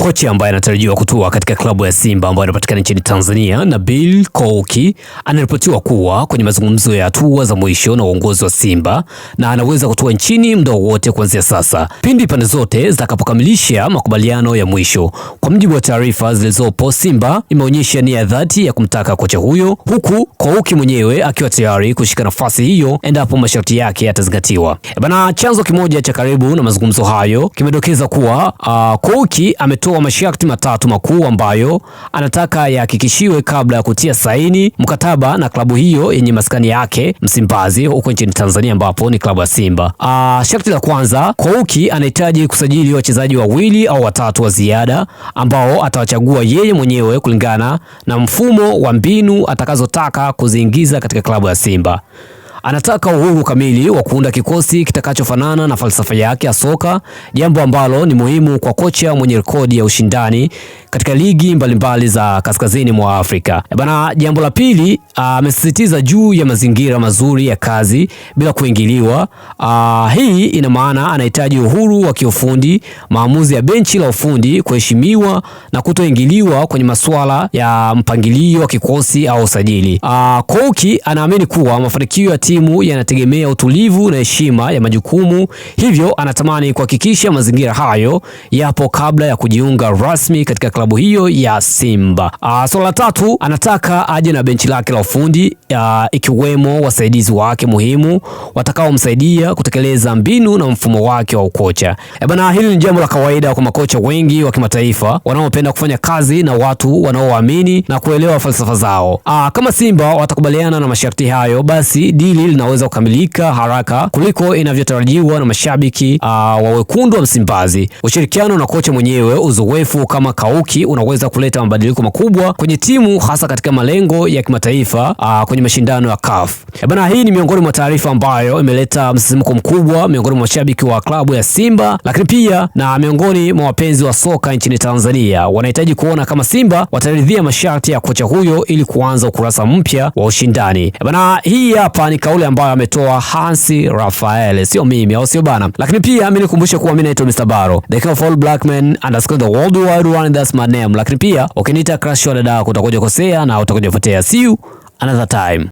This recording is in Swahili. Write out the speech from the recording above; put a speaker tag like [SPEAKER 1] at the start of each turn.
[SPEAKER 1] Kocha ambaye anatarajiwa kutua katika klabu ya Simba ambayo inapatikana nchini Tanzania, Nabil Kouki, anaripotiwa kuwa kwenye mazungumzo ya hatua za mwisho na uongozi wa Simba na anaweza kutua nchini muda wowote kuanzia sasa, pindi pande zote zitakapokamilisha makubaliano ya mwisho. Kwa mujibu wa taarifa zilizopo, Simba imeonyesha nia dhati ya kumtaka kocha huyo, huku Kouki mwenyewe akiwa tayari kushika nafasi hiyo endapo masharti yake yatazingatiwa. Bana, chanzo kimoja cha karibu na mazungumzo hayo kimedokeza kuwa Kouki ametoa masharti matatu makuu ambayo anataka yahakikishiwe kabla ya kutia saini mkataba na klabu hiyo yenye maskani yake Msimbazi huko nchini Tanzania, ambapo ni klabu ya Simba. Sharti la kwanza, Kouki anahitaji kusajili wachezaji wawili au watatu wa ziada ambao atawachagua yeye mwenyewe kulingana na mfumo wa mbinu atakazotaka kuziingiza katika klabu ya Simba. Anataka uhuru kamili wa kuunda kikosi kitakachofanana na falsafa yake ya soka, jambo ambalo ni muhimu kwa kocha mwenye rekodi ya ushindani katika ligi mbalimbali za kaskazini mwa Afrika. Bana, jambo la pili, amesisitiza juu ya mazingira mazuri ya kazi bila kuingiliwa. Hii ina maana anahitaji uhuru wa kiufundi, maamuzi ya benchi la ufundi kuheshimiwa na kutoingiliwa kwenye masuala ya mpangilio wa kikosi au usajili. Kouki anaamini kuwa mafanikio ya timu yanategemea utulivu na heshima ya majukumu, hivyo anatamani kuhakikisha mazingira hayo yapo kabla ya kujiunga rasmi katika klabu hiyo ya Simba. Swala la tatu, anataka aje na benchi lake la ufundi, ikiwemo wasaidizi wake muhimu watakaomsaidia kutekeleza mbinu na mfumo wake wa ukocha. Bana, hili ni jambo la kawaida kwa makocha wengi wa kimataifa wanaopenda kufanya kazi na watu wanaoamini na kuelewa falsafa zao. Kama Simba watakubaliana na masharti hayo, basi dili linaweza kukamilika haraka kuliko inavyotarajiwa na mashabiki wa wekundu wa Msimbazi. Ushirikiano na kocha mwenyewe, uzoefu kama Kouki unaweza kuleta mabadiliko makubwa kwenye timu, hasa katika malengo ya kimataifa kwenye mashindano ya CAF. Bana, hii ni miongoni mwa taarifa ambayo imeleta msisimko mkubwa miongoni mwa mashabiki wa klabu ya Simba, lakini pia na miongoni mwa wapenzi wa soka nchini Tanzania. Wanahitaji kuona kama Simba wataridhia masharti ya kocha huyo ili kuanza ukurasa mpya wa ushindani. Bana, hii hapa ni kauli ambayo ametoa Hansi Raphael, sio mimi au sio bana. Lakini pia mimi nikukumbusha kuwa mimi naitwa Mr. Baro, the king of all black men _ the world wide one, that's my name. Lakini pia ukiniita crush wa dada utakuja kosea na utakuja kupotea. See you another time.